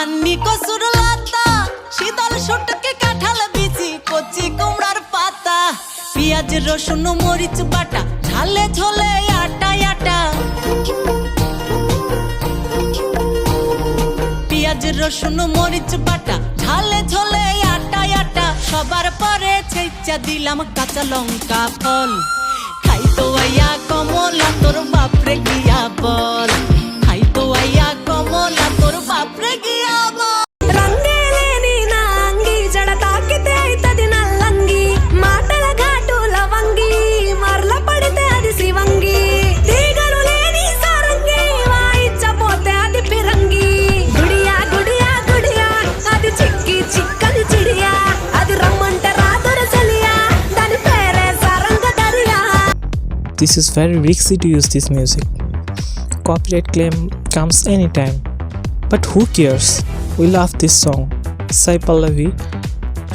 আন্নি কসুর লাতা শীতল শুটকে কাঁঠাল বিচি কচি কুমড়ার পাতা পেঁয়াজ রসুন মরিচ বাটা ঝালে ঝোলে আটা আটা পেঁয়াজ রসুন মরিচ বাটা ঝালে ঝোলে আটা আটা সবার পরে ছেঁচা দিলাম কাঁচা লঙ্কা ফল খাইতো আইয়া কমলা তোর বাপরে গিয়া বল খাইতো আইয়া কমলা তোর বাপরে গিয়া বল రంగేలేని నా అంగి జడ తాకితే అయితది నల్లంగి మాటల ఘాటు లవంగి మరల పడితే అది శివంగి తీగలు లేని సారంగి వాయిచ్చపోతే అది పిరంగి గుడియా గుడియా గుడియా అది చిక్కి చిక్కని చిడియా అది రమ్మంటే రాదుర చలియా దాని పేరే Saranga Dariya. This is very risky to use this music. Copyright claim comes anytime. But who cares? We love this song. Sai Pallavi.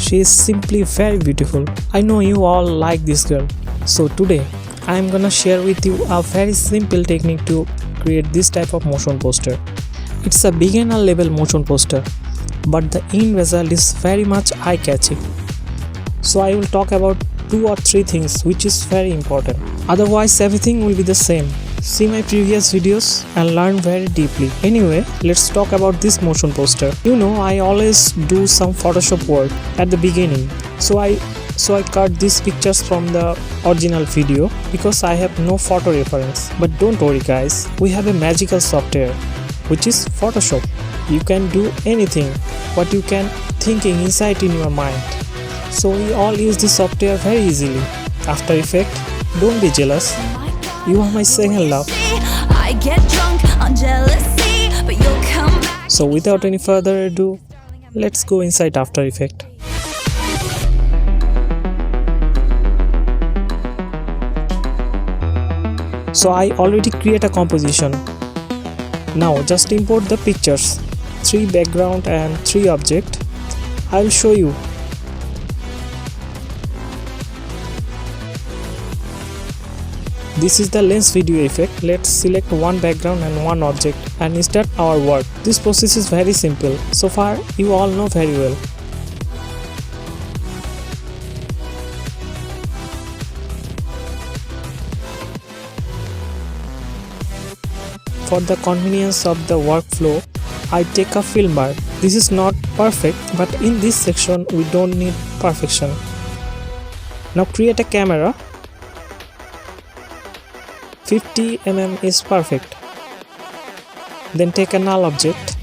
She is simply very beautiful. I know you all like this girl. So today I am gonna share with you a very simple technique to create this type of motion poster. It's a beginner level motion poster, but the end result is very much eye-catching. So I will talk about 2 or 3 things which is very important. Otherwise everything will be the same. See my previous videos and learn very deeply. Anyway, let's talk about this motion poster. You know, I always do some Photoshop work at the beginning. So I cut these pictures from the original video because I have no photo reference. But don't worry guys, we have a magical software which is Photoshop. You can do anything what you can thinking inside in your mind. So we all use this software very easily. After Effects, don't be jealous. You are my second love. I get drunk on jealousy, but you'll come back. So without any further ado, let's go inside After Effects. So I already create a composition. Now just import the pictures, 3 background and 3 object. I will show you. This is the lens video effect. Let's select one background and one object and start our work. This process is very simple. So far you all know very well. For the convenience of the workflow, I take a film bar. This is not perfect, but in this section we don't need perfection. Now create a camera. 50 mm is perfect. Then take a null object.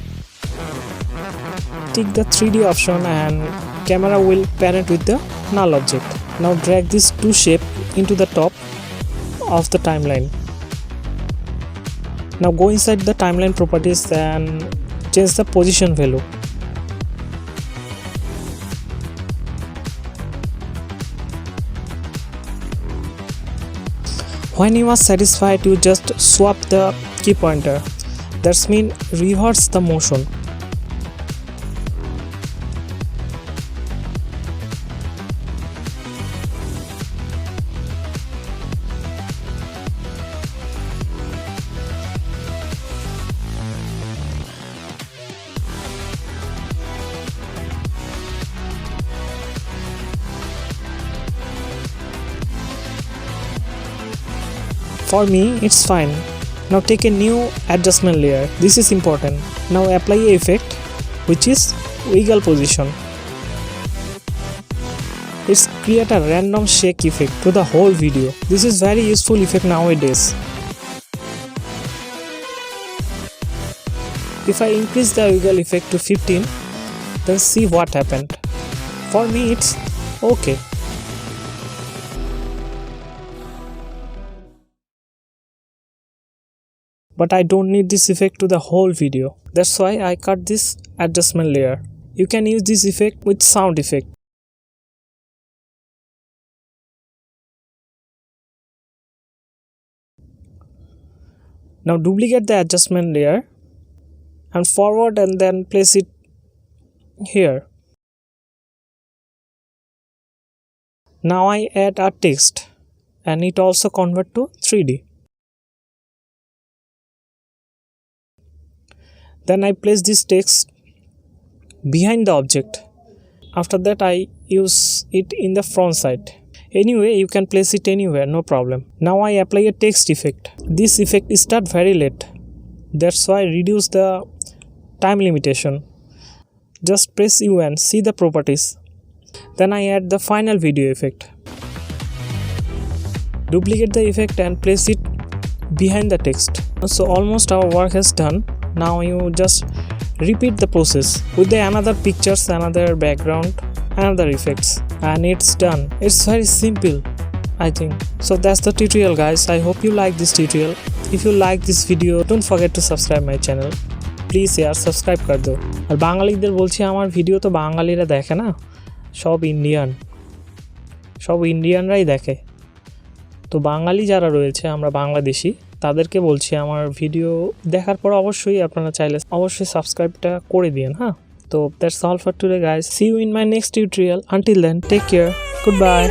Tick the 3D option and camera will parent with the null object. Now drag these 2 shapes into the top of the timeline. Now go inside the timeline properties and change the position value. When you are satisfied, you just swap the key pointer. That's mean reverse the motion. For me, it's fine. Now take a new adjustment layer. This is important. Now apply a effect which is wiggle position. It's create a random shake effect to the whole video. This is very useful effect nowadays. If I increase the wiggle effect to 15, then see what happened. For me, it's okay. But I don't need this effect to the whole video. That's why I cut this adjustment layer. You can use this effect with sound effect. Now duplicate the adjustment layer and forward and then place it here. Now I add a text and it also convert to 3D. Then I place this text behind the object. After that I use it in the front side. Anyway, you can place it anywhere, no problem. Now I apply a text effect. This effect start very late, that's why I reduce the time limitation. Just press U and see the properties. Then I add the final video effect. Duplicate the effect and place it behind the text. So almost our work is done. Now you just repeat the process with the another pictures, another background, another effects, and it's done. It's very simple, I think. So that's the tutorial, guys. I hope you like this tutorial. If you like this video, don't forget to subscribe my channel. Please year subscribe করে দাও। আর বাঙালিদের বলছি, আমার video তো বাঙালিরা দেখে না, সব ইন্ডিয়ানরাই দেখে। তো বাঙালি যারা রয়েছে, আমরা বাংলাদেশি, তাদেরকে বলছি আমার ভিডিও দেখার পর অবশ্যই আপনারা চাইলে অবশ্যই সাবস্ক্রাইবটা করে দিন। হ্যাঁ, তো that's all for today guys. See you in my next tutorial. Until then, take care, good by.